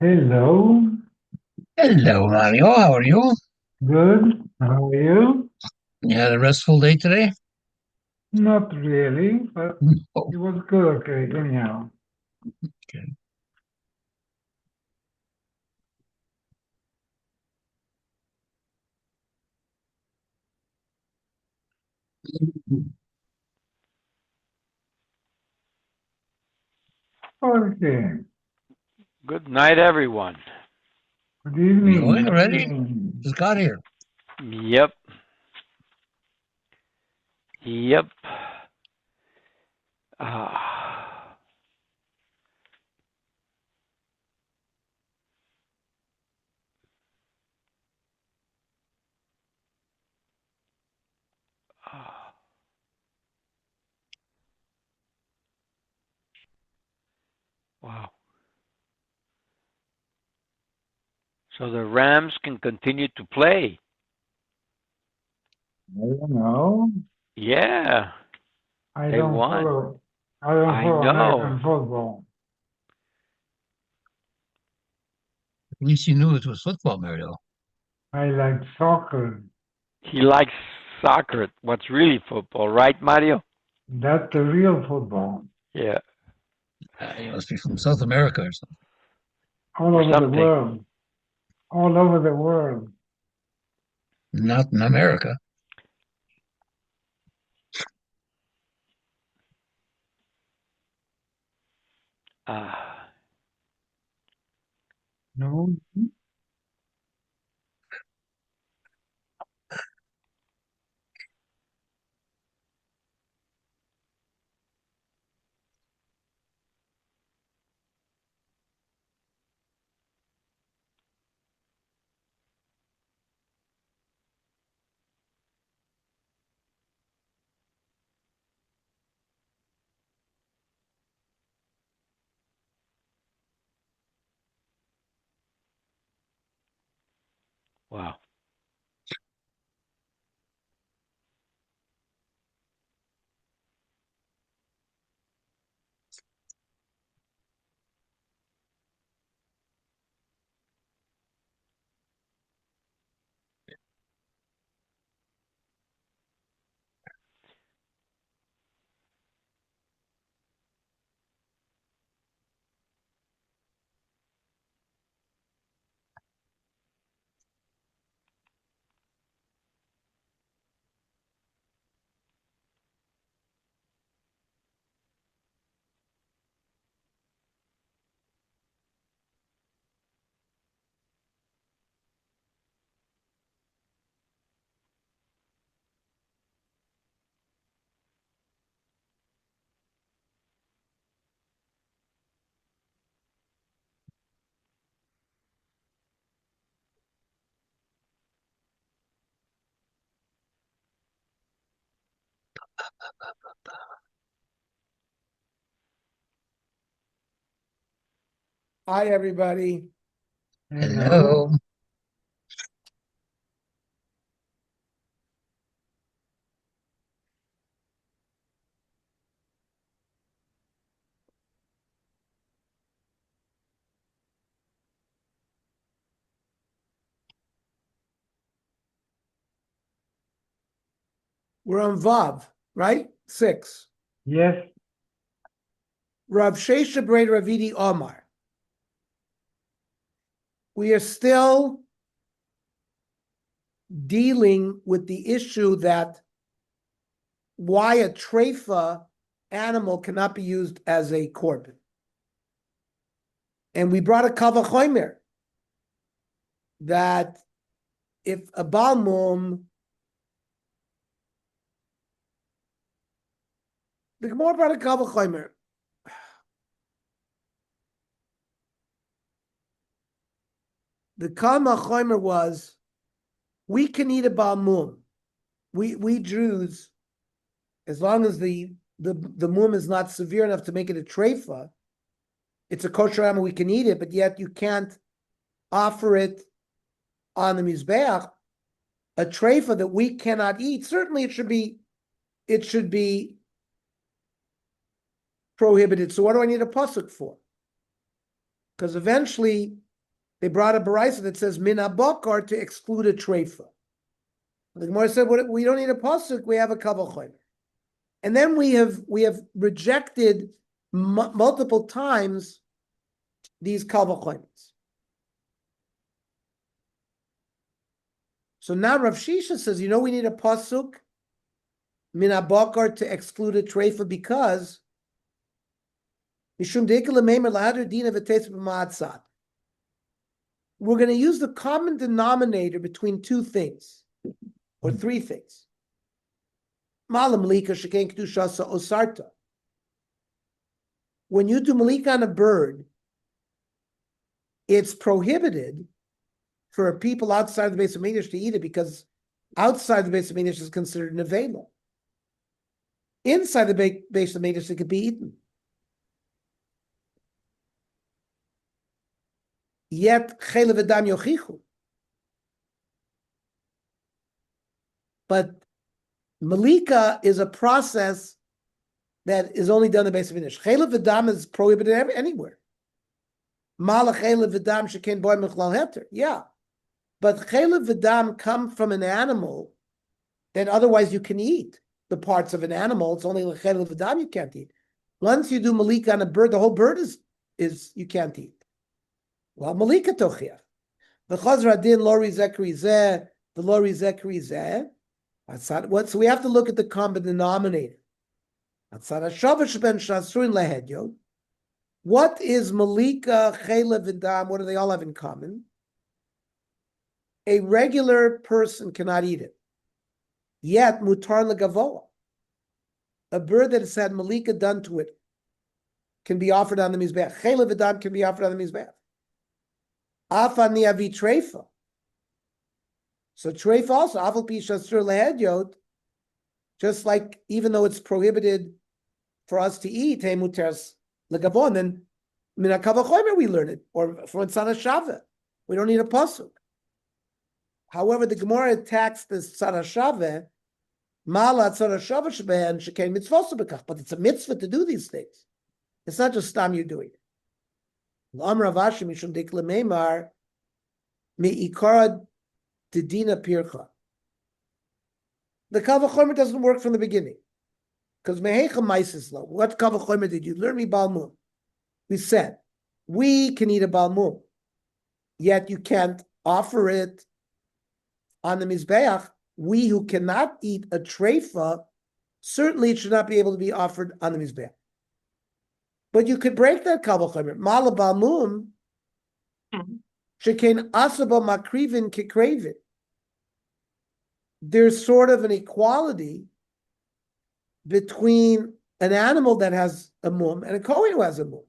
Hello. Hello, Mario. How are you? Good. How are you? You had a restful day today? Not really, but Oh, it was good. Okay, anyhow. okay. Okay. Good night, everyone. Good We going evening. Good already? evening. Just got here. Yep. Yep. Ah. Ah. Wow. So the Rams can continue to play. I don't know. Yeah. I They don't won. follow. I don't I follow know. American football. At least you knew it was football, Mario. I like soccer. He likes soccer. What's really football, right, Mario? That's the real football. Yeah. You must be from South America or something. All Or over the something. world. All over the world. Not in America. Ah. No. Wow. Hi, everybody. Hello. Hello. We're on Vav, right? 6. Yes. Rav Shesha Brei Ravidi Omar. We are still dealing with the issue that why a treifa animal cannot be used as a korban. And we brought a kavachomer that if a balmum, the Gemara brought a kavachomer. The kavachomer was we can eat a balmum. We Jews, as long as the mum is not severe enough to make it a treifa, it's a kosher animal, we can eat it, but yet you can't offer it on the mizbeach, a treifa that we cannot eat. Certainly it should be prohibited. So what do I need a pasuk for? Because eventually they brought a baraisa that says min abakar to exclude a treifa. The Gemara said, we don't need a pasuk, we have a kavach chomer. And then we have rejected multiple times these kavach chomers. So now Rav Shisha says, we need a pasuk min abakar to exclude a treifa because we're going to use the common denominator between two things, or three things. When you do malika on a bird, it's prohibited for people outside the base of Mikdash to eat it because outside the base of Mikdash is considered nevela. Inside the base of Mikdash, it could be eaten. Yet chelev v'dam yochichu. But malika is a process that is only done in the base of Mikdash. Chelev v'dam is prohibited anywhere. Malach chelev v'dam sheken boy mechlal heter. Yeah. But chelev v'dam come from an animal that otherwise you can eat. The parts of an animal, it's only chelev v'dam you can't eat. Once you do malika on a bird, the whole bird is you can't eat. Well, malika tochiach. The chazra din lori zekri zeh, the lori zekri zeh. So we have to look at the common denominator. What is malika, chelev, and dam? What do they all have in common? A regular person cannot eat it. Yet mutar legavoa. A bird that has had malika done to it can be offered on the mizbeach. Chelev and dam can be offered on the mizbeach. Afani avi treifa. So treifa also, afal pi shasur lehedyot, just like even though it's prohibited for us to eat, hey muters legavon, then min hakavach chomer we learn it, or for tzara shava, we don't need a pasuk. However, the Gemara attacks this tzara shava, mala tzara shava sheben shekain mitzvah bekach, but it's a mitzvah to do these things. It's not just stam you're doing it. L'am Ravashi mishum dik lemeimar me'ikara dedina pircha. The kavach chomer doesn't work from the beginning. Because mehecha maisislo. What kavach chomer did you learn me balmum? We said, we can eat a balmum, yet you can't offer it on the mizbeach. We who cannot eat a treifa, certainly it should not be able to be offered on the mizbeach. But you could break that kavach chomer. Mala balmum, shekain asaba makrivin kikrevin. There's sort of an equality between an animal that has a mum and a kohen who has a mum.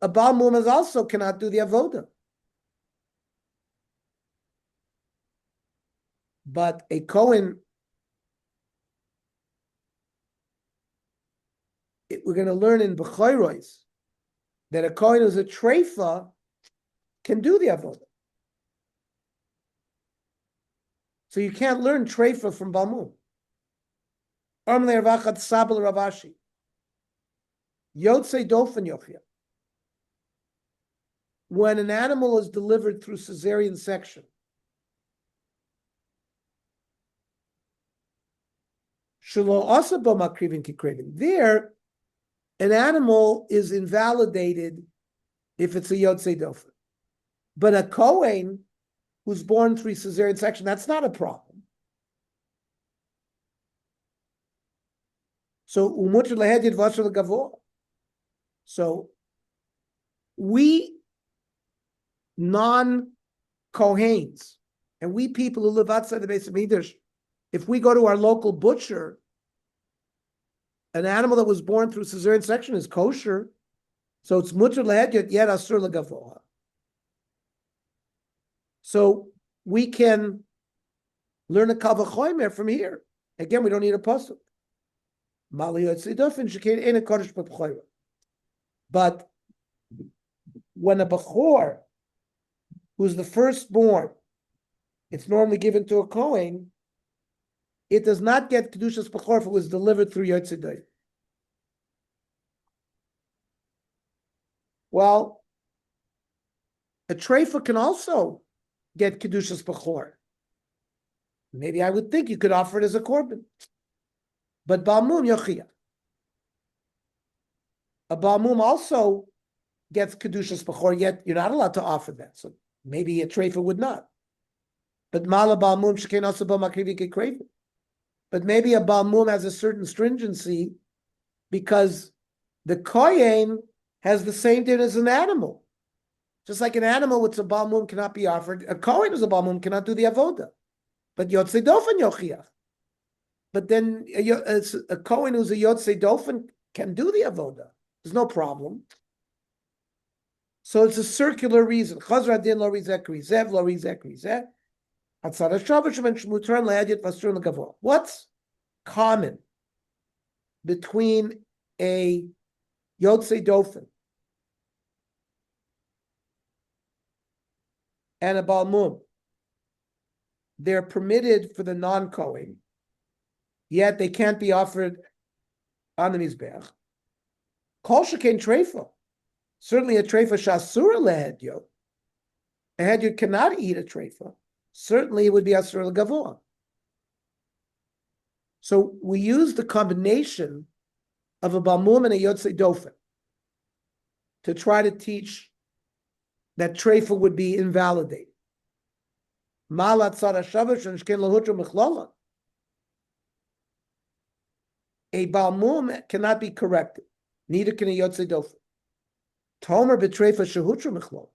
A Baal mum also cannot do the avoda. But a kohen, we're going to learn in B'chayros that a kohen who's a treifa can do the avoda. So you can't learn treifa from Balmum. Ravashi. Yotzei dofen yochia. When an animal is delivered through cesarean section, shelo asaba makrivin kikrivin. There, an animal is invalidated if it's a yotzei dofen. But a kohen who's born through cesarean section, that's not a problem. So umuter lehedid vasher legavor. So we non-Kohens, and we people who live outside the base of Mikdash, if we go to our local butcher, an animal that was born through cesarean section is kosher, so it's muter lehedid yet asur legavor. So we can learn a kavach chomer from here. Again, we don't need a pasuk. But when a bechor, who's the firstborn, it's normally given to a kohen, it does not get kedushas bechor if it was delivered through yotzei. Well, a treifa can also get kedushas bechor. Maybe I would think you could offer it as a korban. But balmum yochia. A balmum also gets kedushas bechor, yet you're not allowed to offer that. So maybe a treifa would not. But mala balmum sheken also b'makrivi kekreivin. But maybe a balmum has a certain stringency because the kohen has the same din as an animal. Just like an animal with a balmum cannot be offered, a kohen who's a balmum cannot do the avoda. But yotzei dofen yochiach. But then a kohen who's a yotzei dofen can do the avoda. There's no problem. So it's a circular reason. Chazra din lo rizek rizev lo rizek rizeh. What's common between a yotzei dofen and a balmum? They're permitted for the non-kohen, yet they can't be offered on the mizbeach. Kol shekain treifa. Certainly a treifa shasura lehedyot. A hedyot cannot eat a treifa. Certainly it would be asur legavoa. So we use the combination of a balmum and a yotzei dofen to try to teach that treifa would be invalidated. A balmum cannot be corrected. Neither can a yotzei dofen. Tomer betreifa shehutra mechlol.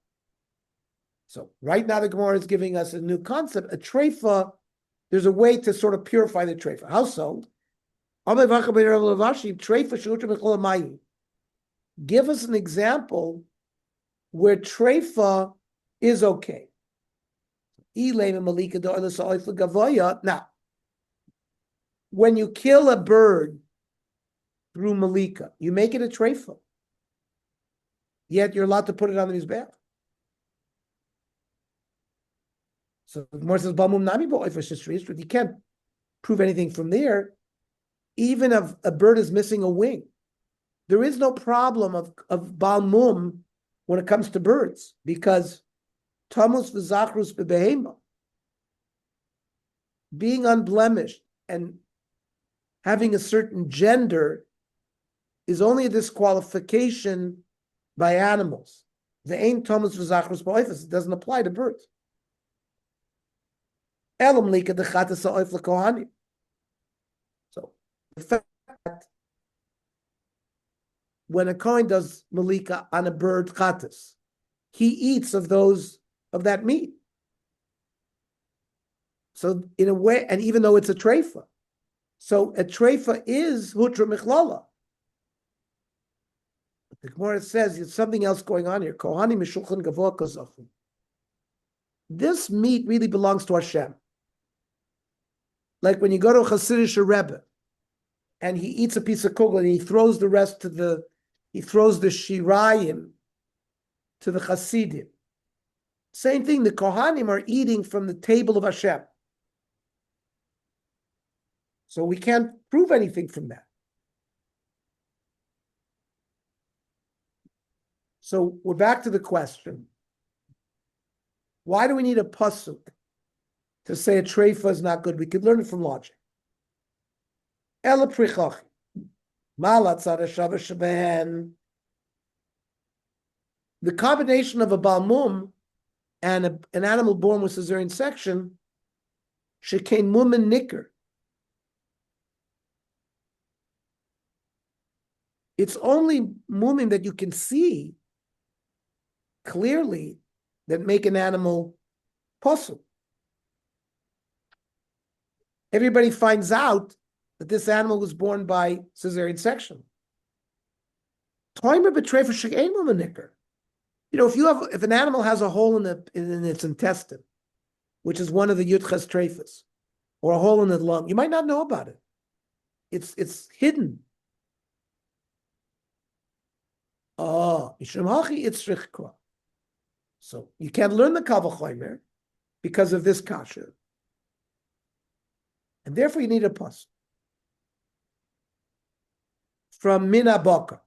So right now the Gemara is giving us a new concept. A treifa, there's a way to sort of purify the treifa. How so? Give us an example where treifa is okay. Now, when you kill a bird through malika, you make it a treifa. Yet you're allowed to put it on the mizbeach. So the Gemara says, "Balmum nami bo'ofer." You can't prove anything from there. Even if a bird is missing a wing, there is no problem of balmum when it comes to birds because tamus v'zachrus bebehema, being unblemished and having a certain gender, is only a disqualification by animals. The ain tamus v'zachrus ba'ofer. It doesn't apply to birds. So the fact that when a kohen does malika on a bird chatas, he eats of that meat. So in a way, and even though it's a treifa, so a treifa is hutra michlala. But the Gemara says there's something else going on here. Kohani mishulchan gavoa kazachim. This meat really belongs to Hashem. Like when you go to a Hasidic Rebbe and he eats a piece of kugel and he throws the shirayim to the Hasidim. Same thing, the Kohanim are eating from the table of Hashem. So we can't prove anything from that. So we're back to the question. Why do we need a pasuk to say a treifa is not good? We could learn it from logic. Ela prichachi. The combination of a balmum and an animal born with cesarean section, shekain mum and nicker. It's only mumim that you can see clearly that make an animal possible. Everybody finds out that this animal was born by cesarean section. You know, if an animal has a hole in its intestine, which is one of the yutches treifas, or a hole in the lung, you might not know about it. It's hidden. So you can't learn the Kal V'chomer because of this kasha. And therefore you need a pas. From Mina Baka.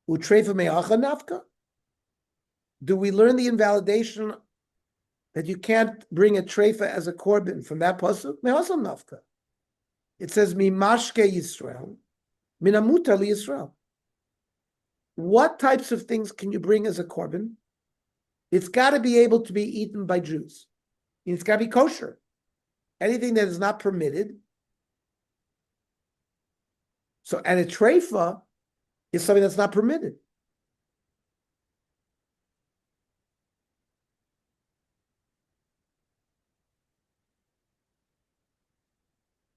Utrefa me'acha nafka. Do we learn the invalidation that you can't bring a treifa as a korban from that pasuk? Me'asam nafka. It says, "Mimashke Yisrael, minamuta li Yisrael." What types of things can you bring as a korban? It's got to be able to be eaten by Jews. It's got to be kosher. Anything that is not permitted. So, and a treifa is something that's not permitted.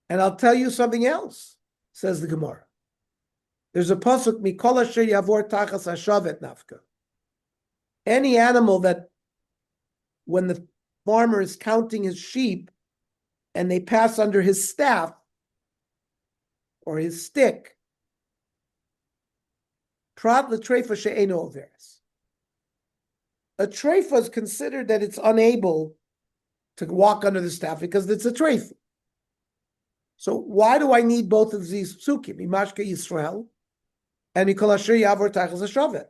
And I'll tell you something else, says the Gemara. There's a pasuk, Mikol asher yavor tachas hashavet nafka. Any animal that, when the farmer is counting his sheep and they pass under his staff or his stick, prat l'treifa she'eno overes. A treifa is considered that it's unable to walk under the staff because it's a treifa. So why do I need both of these psukim? Imashke Yisrael and Mikol asher yavor tachas hashavet.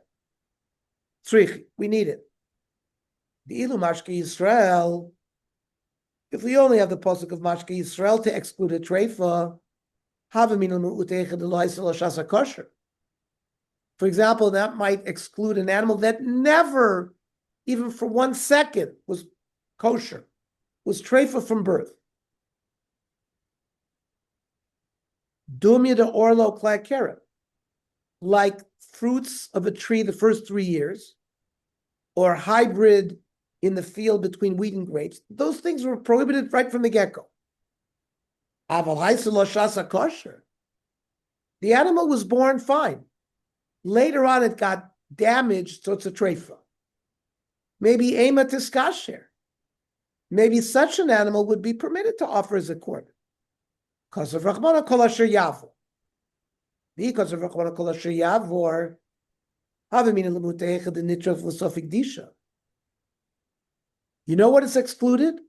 Tzrichi, we need it. The ilu mashke Yisrael, if we only have the pasuk of mashke Yisrael to exclude a treifa, for example, that might exclude an animal that never, even for 1 second, was kosher, was treifa from birth. Dumya de orlo klakera, like fruits of a tree the first 3 years, or hybrid in the field between wheat and grapes. Those things were prohibited right from the get-go. The animal was born fine. Later on, it got damaged, so it's a treifa. Maybe ema tiskasher. Maybe such an animal would be permitted to offer as a korban. Because of Rachmana kol asher yavor. Because of Rachmana kol asher yavor, havimina lemuteicha the nitra philosophic disha. You know what is excluded?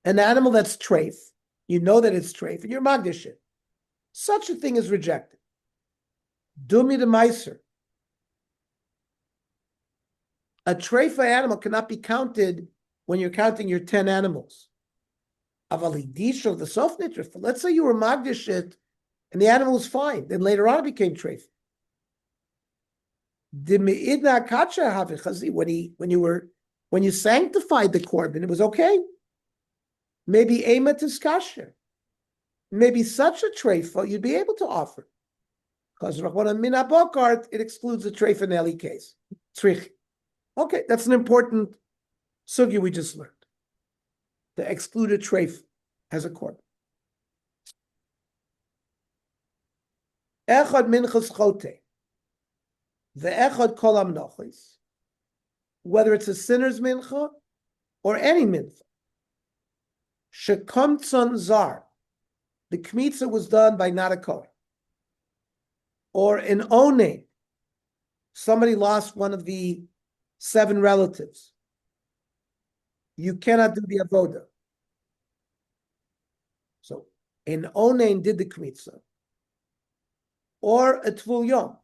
An animal that's treif. You know that it's treif, and you're magdish it. Such a thing is rejected. Dumi de meiser. A treifa animal cannot be counted when you're counting your 10 animals. Avalidish of the sof nitrif. Let's say you were magdish it, and the animal was fine. Then later on, it became treif. When you sanctified the korban, it was okay. Maybe ema tiskasher. Maybe such a treifa you'd be able to offer. Because it excludes the treifa in any case. Tzrich. Okay, that's an important sugya we just learned. The excluded treifa as a korban. Echad minchas chote. The echad kol hamnochis. Whether it's a sinner's mincha or any mincha. Shekomtzon zar. The kmitza was done by not a kohen. Or an one. Somebody lost one of the 7 relatives. You cannot do the avoda. So an onain did the kmitza. Or a tvul yom.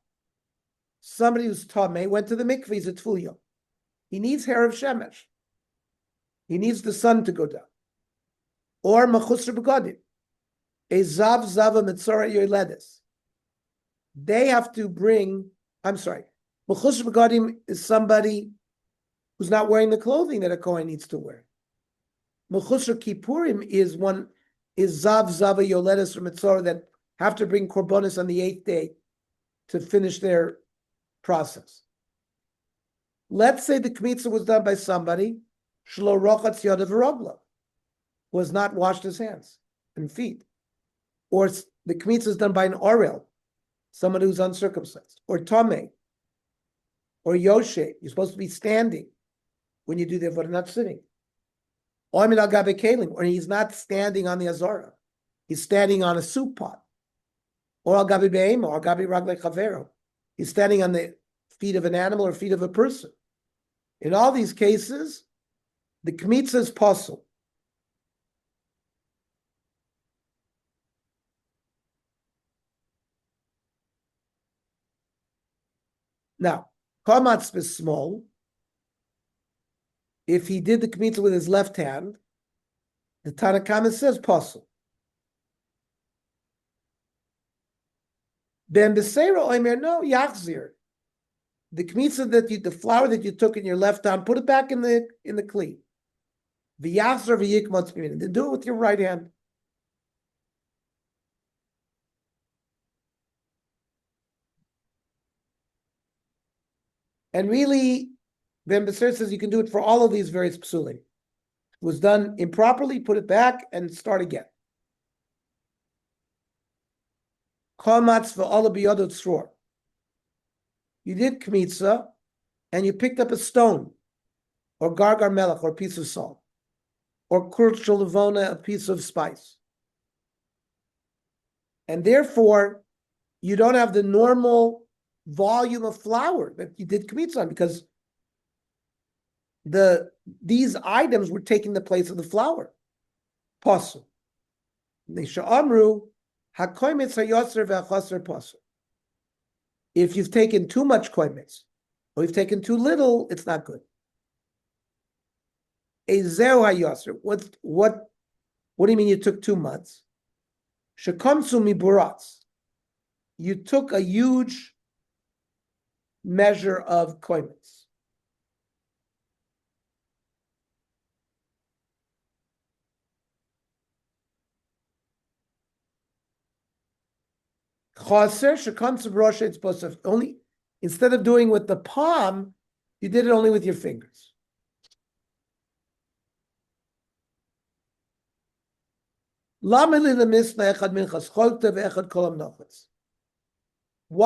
Somebody who's tamei went to the mikveh, he's a tvul yom. He needs hair of shemesh. He needs the sun to go down. Or machusar begadim. A zav zava mitzora yoledes. They have to bring, machusar begadim is somebody who's not wearing the clothing that a kohen needs to wear. Mechusar kippurim is zav zava yoledes from mitzora that have to bring korbanos on the 8th day to finish their process. Let's say the kmitza was done by somebody, shlo rochatz yodav v'rogla, who has not washed his hands and feet. Or the kmitza is done by an orel, someone who's uncircumcised. Or tameh, or yoshe, you're supposed to be standing when you do the avodah, not sitting. Or min al gabe kelim, or he's not standing on the azara, he's standing on a soup pot. Or al gabi be'ema, or gabi ragle chavero. He's standing on the feet of an animal or feet of a person. In all these cases, the kmitza is possible. Now, Kamatz is small. If he did the kmitza with his left hand, the Tanna Kama says pasul. Ben Beseira Omer, no, yachzir. The kmitza the flour that you took in your left hand, put it back in the kli. The yachzir v'yikmatz b'min. Then do it with your right hand. And really, Ben Beseira says you can do it for all of these various psulim. It was done improperly, put it back and start again. Kamatz v'ala b'yadot tzror. You did kmitza, and you picked up a stone, or gargar melech, or a piece of salt, or kurch levona, a piece of spice. And therefore, you don't have the normal volume of flour that you did kmitza on, because these items were taking the place of the flour. Pasul. Nisha amru hakoimitz hayoser ve'achaser pasul. If you've taken too much koimitz, or you've taken too little, it's not good. Ezeu hayoser. What do you mean you took 2 months? Shekamsu miburatz. You took a huge measure of koimitz. Chaser shekamsu brosha. It's supposed to only, instead of doing with the palm, you did it only with your fingers. Why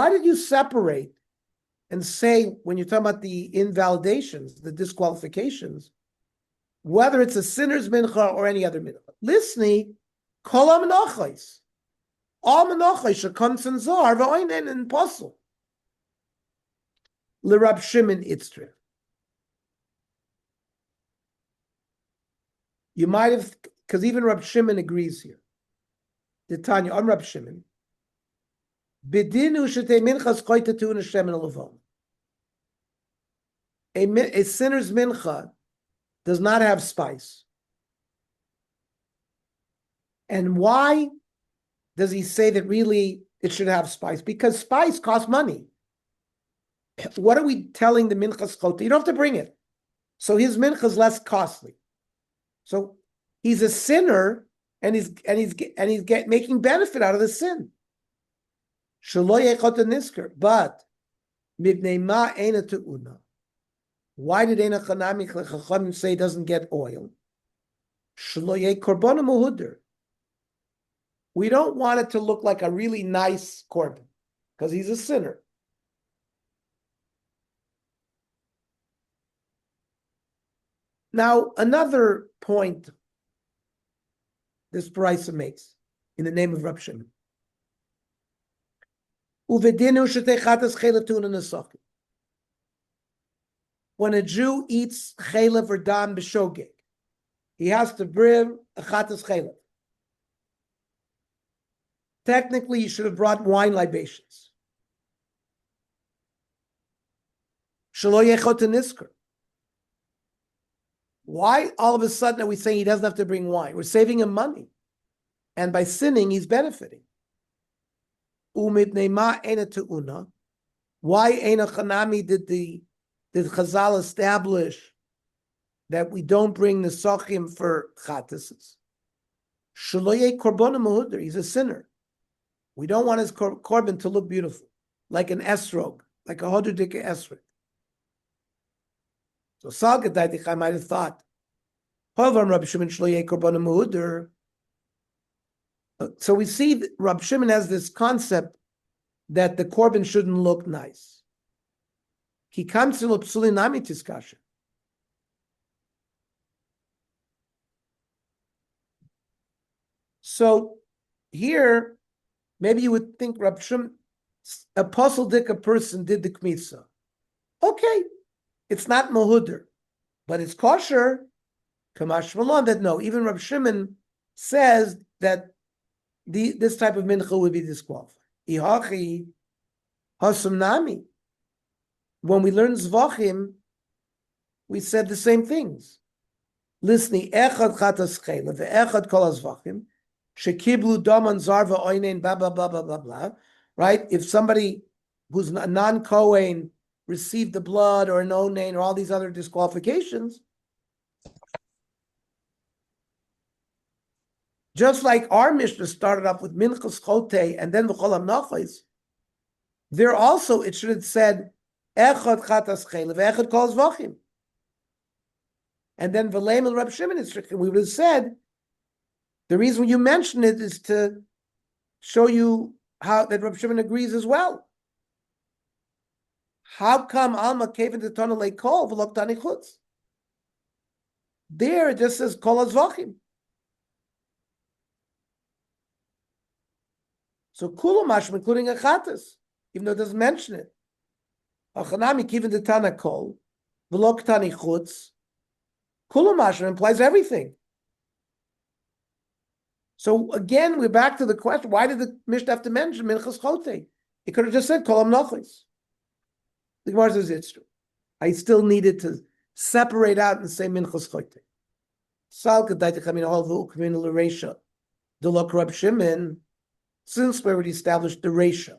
did you separate and say, when you're talking about the invalidations, the disqualifications, whether it's a sinner's mincha or any other mincha? Listni, kol ha-menachos. All menachos shekamsen zar v'oinen and pasul. L'Rab Shimon Itztra. You might have, because even Rab Shimon agrees here. The Tanya, I'm Rab Shimon. Bidinu shetei minchas choytatu in Hashem and Levon. A sinner's mincha does not have spice. And why does he say that really it should have spice? Because spice costs money. What are we telling the minchas chota? You don't have to bring it. So his mincha is less costly. So he's a sinner, and he's making benefit out of the sin. But why did Eina Chanami Chachamim say it doesn't get oil? We don't want it to look like a really nice korban, because he's a sinner. Now, another point this Brisa makes in the name of Rab Shimon. When a Jew eats chaylev or dam b'shogeg, he has to bring a chatas chaylev. Technically, you should have brought wine libations. Shelo yechot nisker. Why all of a sudden are we saying he doesn't have to bring wine? We're saving him money. And by sinning, he's benefiting. Why Eina Chanami did Chazal establish that we don't bring the Sachim for Chatas? Shaloye Korban Mahudr, he's a sinner. We don't want his korban to look beautiful, like an esrog, like a hodudika esrog. So Salgadai might have thought, so we see that Rab Shimon has this concept that the korban shouldn't look nice. He comes to psulinami tiskasha. So here, maybe you would think Rab Shimon, a posel person did the kmitza. Okay, it's not mahudr, but it's kosher. Kamash Malon, that no, even Rab Shimon says that this type of mincha would be disqualified. Ihachi hasum nami. when we learn Zvachim, we said the same things. Listen, echad chatas chayla, ve'echad kol hazvachim, shekiblu daman zar va'oinen, blah, blah, blah, blah, blah, blah. Right? If somebody who's a non-Kohen received the blood or an onen or all these other disqualifications, just like our Mishnah started off with minchas chote and then v'chol hamnachos, there also it should have said echad chatas chayla, ve'echad kol hazvachim. And then V'leim and Reb Shimon is stricken. We would have said the reason you mention it is to show you how that Reb Shimon agrees as well. How come Alma cave into Tana Le Kol v'lok Tani Chutz? There it just says Kol Hazvachim. So Kulam Mashma, including Achatas, even though it doesn't mention it. Achanami kiv into Tana Kol v'lok Tani Chutz. Kulam Mashma implies everything. So again, we're back to the question: why did the Mishnah have to mention Minchas Chote? It could have just said Kol Hamnachos. The Gemara says it's true. I still needed to separate out and say Minchas Chote. Sal Kedai Techamin Hol V'Ukmin L'Reisha D'Lok Reb Shimon. Since we already established the Reisha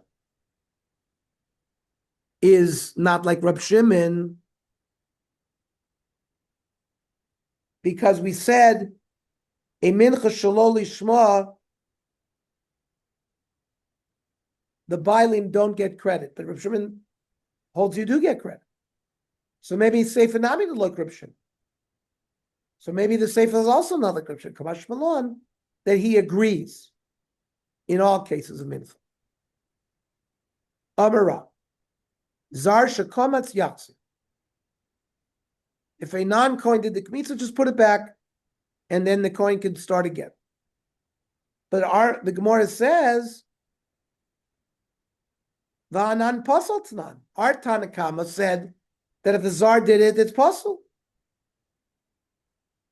is not like Reb Shimon, because we said a mincha shelo lishma, the bailim don't get credit, but Reb Shimon holds you do get credit. So maybe Sefer Nami to look Reb Shimon. So maybe the Sefer is also not like Reb Shimon. Kamash Malon, that he agrees in all cases of mincha. Amara, zar shekomatz yachsi. If a non-coin did the kmitza, just put it back, and then the coin can start again. But the Gemara says, "Va'anan pasal tanan." Our Tanakama said that if the zar did it, it's pasal.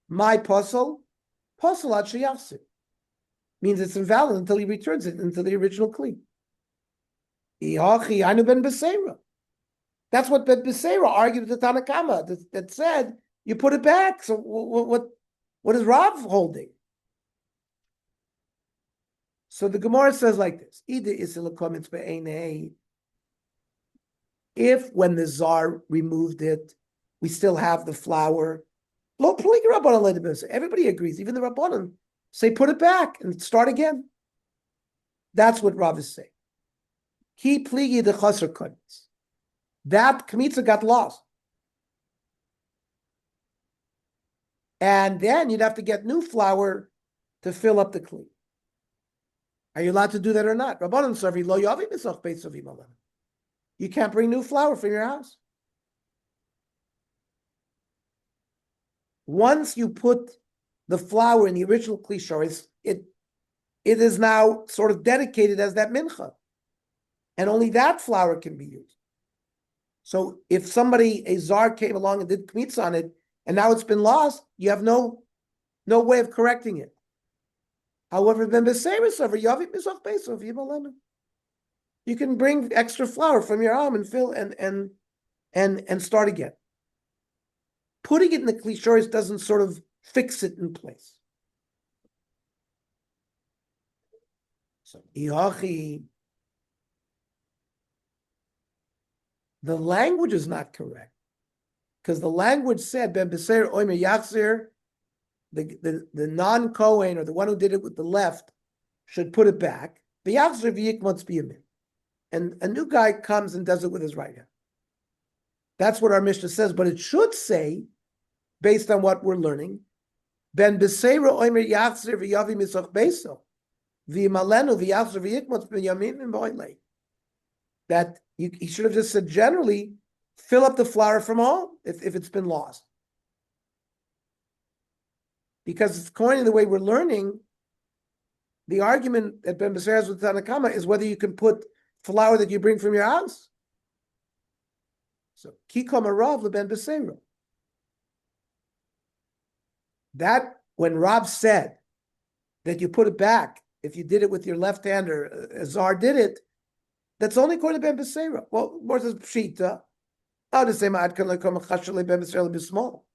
My pasal ad sheyachzir, means it's invalid until he returns it into the original kli. Ihachi anu ben beseira. That's what Ben Beseira argued with the Tanakama that said you put it back. So what is Rav holding? So the Gemara says like this: if when the Tsar removed it, we still have the flour. Everybody agrees, even the Rabbanan say put it back and start again. That's what Rav is saying. Ki pligi the chaser kodesh. That kmitza got lost. And then you'd have to get new flour to fill up the kli. Are you allowed to do that or not? Rabbanan Sarvi lo yavi misach beis savi malan. You can't bring new flour from your house. Once you put the flour in the original kli shoris, it is now sort of dedicated as that mincha. And only that flour can be used. So if a zar came along and did kmitza on it, and now it's been lost, you have no way of correcting it. However, you can bring extra flour from your arm and fill and start again. Putting it in the klishoris doesn't sort of fix it in place. So the language is not correct, because the language said Ben Beser Oimer Yachzir, the non-Kohen or the one who did it with the left should put it back. The Yachzir v'yikmotz biyamin, and a new guy comes and does it with his right hand. That's what our Mishnah says, but it should say, based on what we're learning, Ben Beser Oimer Yachzir v'yavi misoch beso v'yimalenu v'yachzir v'yikmotz biyamin v'oilei. That he should have just said generally, fill up the flour from home if it's been lost. Because it's according to the way we're learning, the argument that Ben Beser has with Tanakama is whether you can put flour that you bring from your house. So, Kikom Arav LeBen Beser. That, when Rav said that you put it back, if you did it with your left hand or Azar did it, that's only according to Ben Beseira. Well, more says Pshita. Oh, the same small.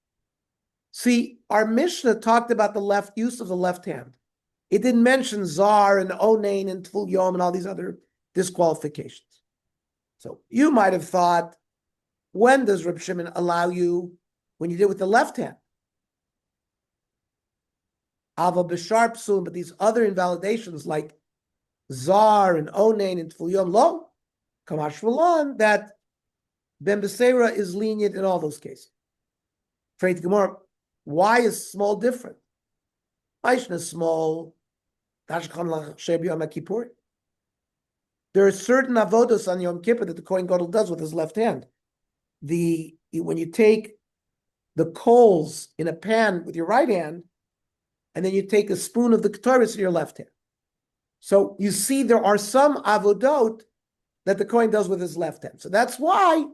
See, our Mishnah talked about the left use of the left hand. It didn't mention zar and onain and tful yom and all these other disqualifications. So you might have thought, when does Reb Shimon allow you when you did it with the left hand? Ava b'shar psul, but these other invalidations like zar and onain and tful yom lo, kamash v'lon, that ben b'seira is lenient in all those cases. Freit Gemara, why is small different? Aishna small. There are certain avodos on Yom Kippur that the Kohen Gadol does with his left hand. When you take the coals in a pan with your right hand, and then you take a spoon of the Ketores in your left hand. So you see there are some avodot that the Kohen does with his left hand. So that's why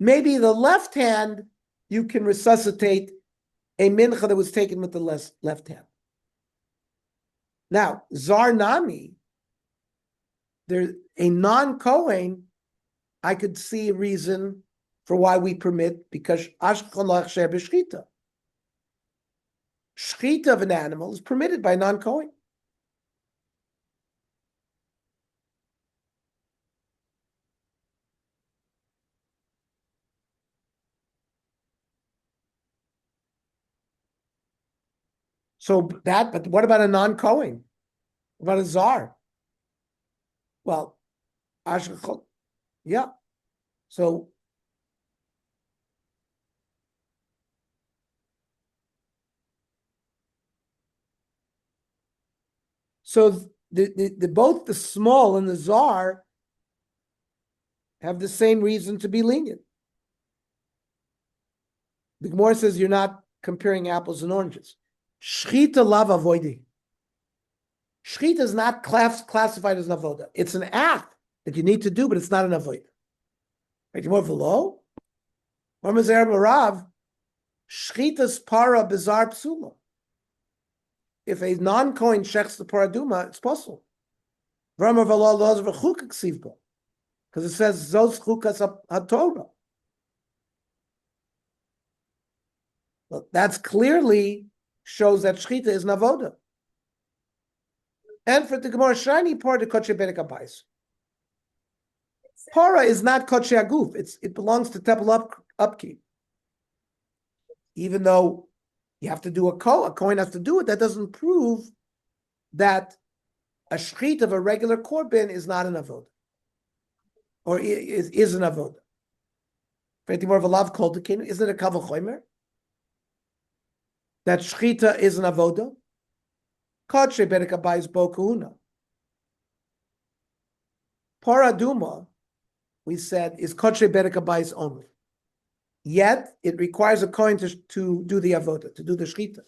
maybe the left hand, you can resuscitate a mincha that was taken with the left hand. Now, Zar Nami, there's a non-Kohen, I could see a reason for why we permit, because Shchita of an animal is permitted by non-Kohen. So but what about a non-Kohen? What about a Zar? Well, yeah. So the both the small and the Zar have the same reason to be lenient. The Gemara says you're not comparing apples and oranges. Shchita lav avoidi. Shchita is not classified as an avoda. It's an act that you need to do, but it's not an avoda. Right? You more below? Rav, Shchita's para bizarre psula. If a non-Kohen shechs the paraduma, it's possible. Because it says zos chukas haTorah. Well, that's clearly shows that shchita is navoda. And for the Gemara shiny part of koche berek abayis. Para is not koche aguf. It belongs to temple upkeep. Even though you have to do a Kohen has to do it, that doesn't prove that a shchit of a regular korban is not an avoda, or is an avoda. More of a love called the king. Isn't it a kavachomer? That shchita is an avoda. Kodshe berek abayis bo kahuna. Paraduma, we said, is kodshe berek abayis only. Yet it requires a Kohen to do the avoda, to do the shchita.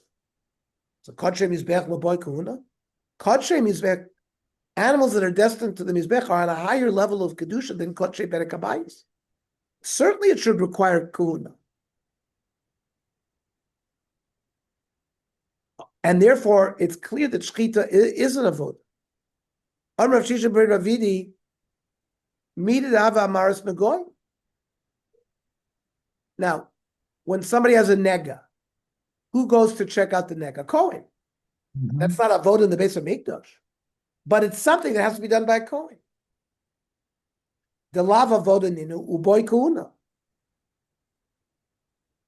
So kodshe mizbech loboy kahuna. Kodshe mizbech, animals that are destined to the mizbech are on a higher level of kedusha than kodshe berek abayis. Certainly, it should require kahuna. And therefore, it's clear that shchita is an avoda. Amrav Shisha ber Ravidi, midid ava amaris megoy. Now, when somebody has a nega, who goes to check out the nega? Kohen. Mhm. That's not a vote in the base of Mikdash, but it's something that has to be done by a Kohen. The lava voda ninu uboy kahuna.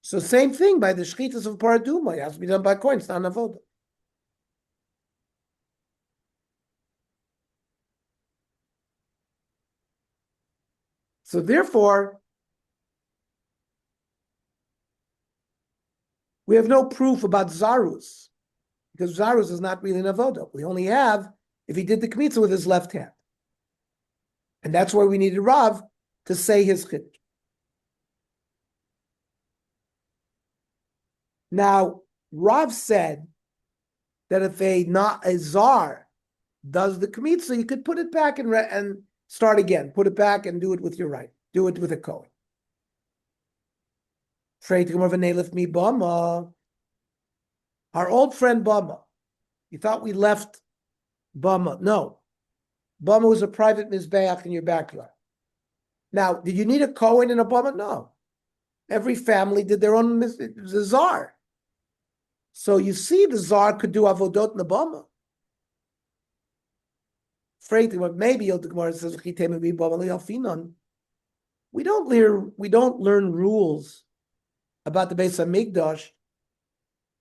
So same thing by the shchitas of paraduma. It has to be done by a Kohen. It's not an avoda. So therefore, we have no proof about Zarus, because Zarus is not really an avoda. We only have if he did the kmitza with his left hand. And that's why we needed Rav to say his chiddush. Now, Rav said that if a zar does the kmitza, you could put it back and start again. Put it back and do it with your right. Do it with a kohen. Our old friend Bama. You thought we left Bama. No. Bama was a private mizbeach in your backyard. Now, did you need a kohen in a Bama? No. Every family did their own the czar. So you see, the czar could do avodot nebama. Afraid what maybe the Gemara says we don't learn rules about the Beis Hamikdash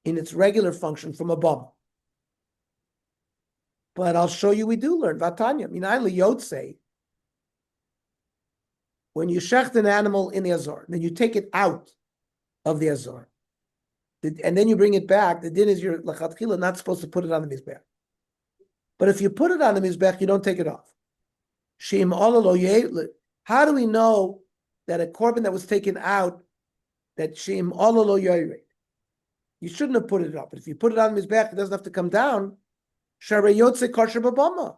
in its regular function from a bum. But I'll show you we do learn. Vatanya, Minai Yotze. When you shecht an animal in the Azor, then you take it out of the Azor, and then you bring it back, the din is you're lachatchila not supposed to put it on the Mizbech. But if you put it on the Mizbech, you don't take it off. How do we know that a korban that was taken out, that Shim Ololo Yoyred? You shouldn't have put it up. But if you put it on the Mizbech, it doesn't have to come down. Sharei Yotze Kosher Babama.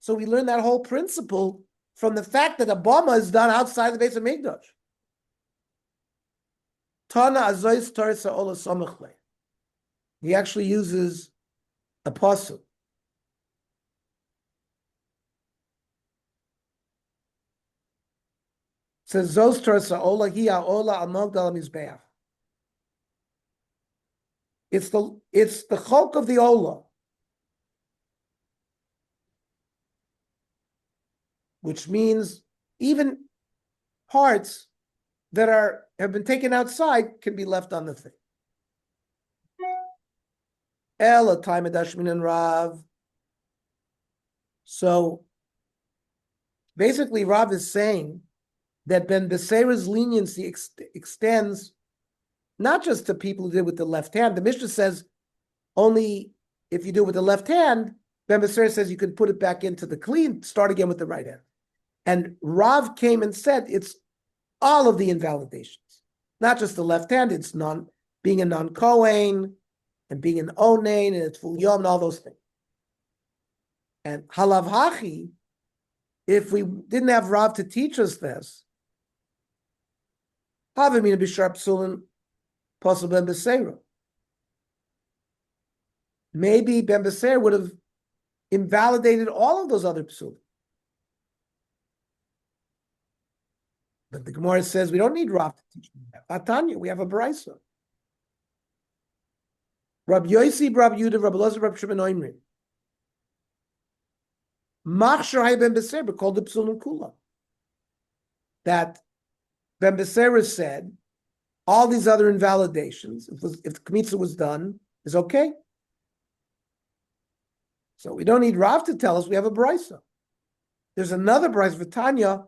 So we learn that whole principle from the fact that a bama is done outside the Beis Hamikdash. Tana azois tarsa ola samachle. He actually uses a pasuk. Says zos tarsa ola hiya ola amog dal mizbeach. It's the chok of the ola, which means even parts that have been taken outside can be left on the thing. Ela time adashmin and Rav. So basically, Rav is saying that Ben Beseira's leniency extends not just to people who did with the left hand. The Mishnah says only if you do it with the left hand. Ben Beseira says you can put it back into the clean, start again with the right hand. And Rav came and said it's all of the invalidations, not just the left hand. It's being a non-Kohen and being an Onain and it's full Yom and all those things. And Halav Hachi, if we didn't have Rav to teach us this, Havamina Bishar Psulin Possible Ben Beseira. Maybe Ben Beseira would have invalidated all of those other psulim. But the Gemara says we don't need Rav to teach me that. Atanya, we have a brisa. Rab Yosi, Rab Yudah, Rab Elazar, Rab Shimon Oimrim. Machshar hay Ben Beseira called the psulim kula. That Ben Beseira said all these other invalidations, if the kmitza was done, is okay. So we don't need Rav to tell us. We have a brisa. There's another brisa for Tanya.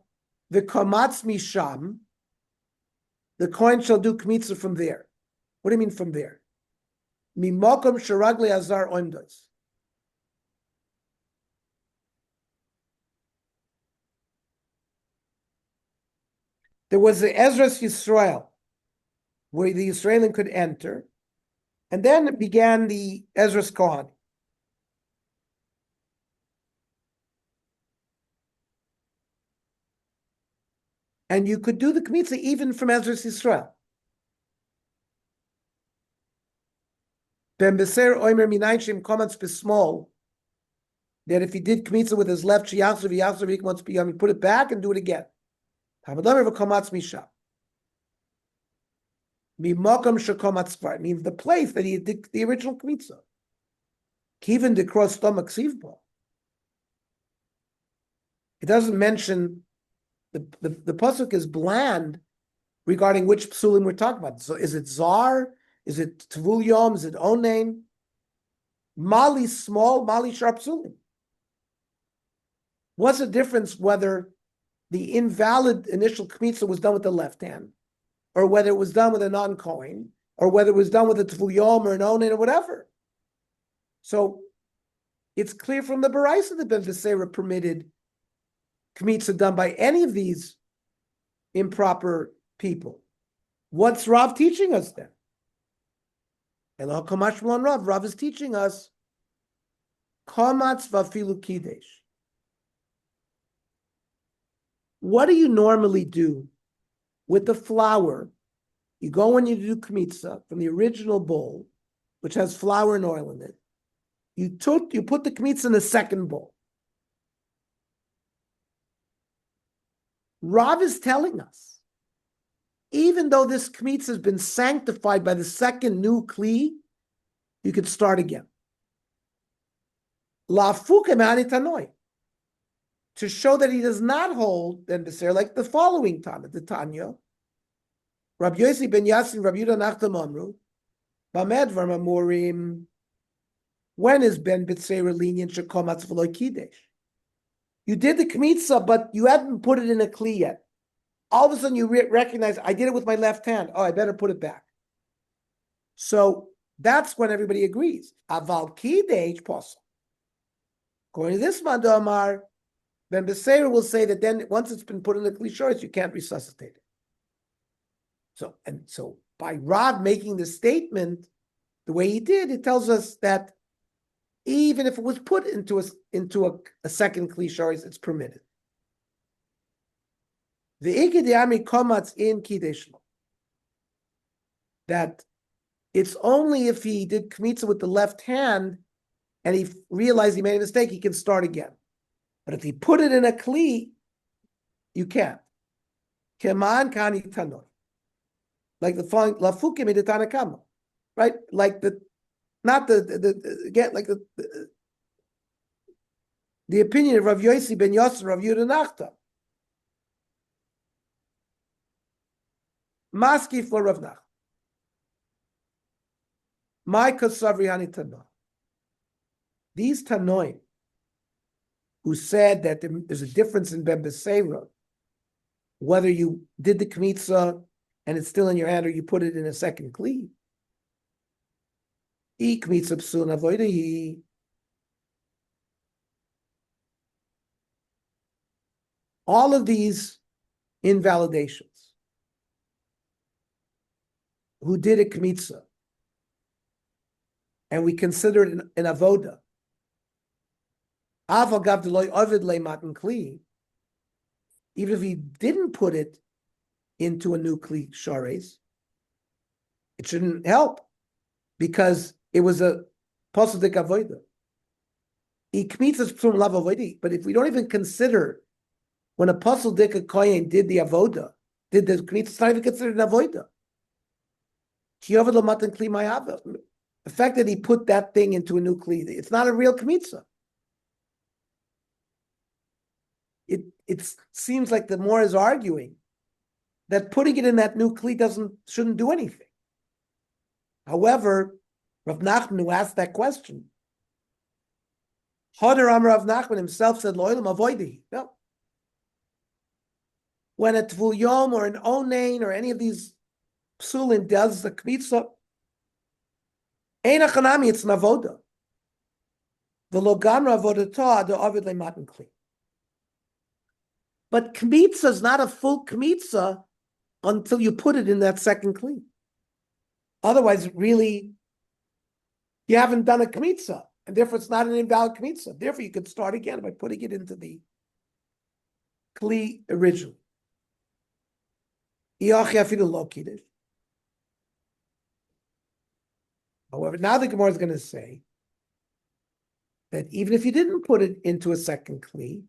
The kamatz misham, the coin shall do kmitza from there. What do you mean from there? Mimokom sharagli azar oimdos. There was the Ezras Yisrael, where the Israelim could enter, and then began the Ezras Kohan. And you could do the kmitza even from Ezras Yisrael. Ben Beser Oimer Minayin comments small that if he did kmitza with his left, he put it back and do it again. Means the place that he did the original kmitza. Even the cross stomach sivbo. It doesn't mention the pasuk is bland regarding which psulim we're talking about. So is it zar? Is it tvul yom? Is it onain? Mali small, mali sharp psulim. What's the difference whether the invalid initial kmitza was done with the left hand, or whether it was done with a non-kohen, or whether it was done with a tvul yom or an onain or whatever? So it's clear from the Baraisa that Ben Beseira permitted kmitza done by any of these improper people. What's Rav teaching us then? Rav is teaching us kamatz vafilu kidesh. What do you normally do with the flour? You go when you do kmitza from the original bowl, which has flour and oil in it. You put the kmitza in the second bowl. Rav is telling us even though this kmitz has been sanctified by the second new kli, you could start again. To show that he does not hold ben beser, like the following Tana, the Tanya. Rabbi Yossi ben Yasin, Rabbi Yudah Nachtam Amru, Bamedvar Mamurim. When is ben beser lenient shekomatz v'lo kidesh? You did the kmitza, but you hadn't put it in a kli yet. All of a sudden, you recognize, I did it with my left hand. Oh, I better put it back. So that's when everybody agrees. Aval kidesh posel. According to this Mandamar, Ben Beseira will say that then once it's been put in the kli shoretz, you can't resuscitate it. So by Rav making the statement the way he did, it tells us that even if it was put into a second kli shoretz, it's permitted. The ikidiyami komatz in kiddush, that it's only if he did kmitza with the left hand and he realized he made a mistake, he can start again. But if he put it in a kli, you can't. Keman kani tanoi, like the following lafukim in the Tanakama, right? Like the opinion of Rav Yossi ben Yosef, Rav Yudah Nachta. Maski for Rav Nach. My Kosavri Hani Tanoim. These Tanoim who said that there's a difference in Ben Beseira, whether you did the kmitza and it's still in your hand or you put it in a second kli. Kmitza psul avodahi. All of these invalidations, who did a kmitza, and we consider it an avoda, even if he didn't put it into a new kli shares, it shouldn't help because it was a posel avoda. But if we don't even consider when a posel kohen did the avoda, did the kmitza, it's not even considered an avoda. The fact that he put that thing into a new kli, it's not a real kmitza. It seems like the more is arguing that putting it in that new kli shouldn't do anything. However, Rav Nachman, who asked that question, Hodar Amar Rav Nachman himself said, "Lo'ilam avoidihi." No. When a Tvul Yom or an Onain or any of these psulin does the kmitza, ein achanami, it's an avoda. The logamra avodatah the avid le'matan kli. But kmitza is not a full kmitza until you put it in that second kli. Otherwise, really, you haven't done a kmitza, and therefore it's not an invalid kmitza. Therefore, you could start again by putting it into the kli originally. However, now the Gemara is going to say that even if you didn't put it into a second kli,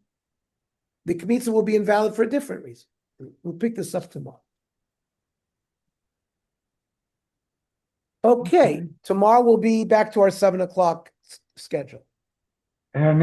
the kmitza will be invalid for a different reason. We'll pick this up tomorrow. Okay, tomorrow we'll be back to our 7 o'clock schedule. And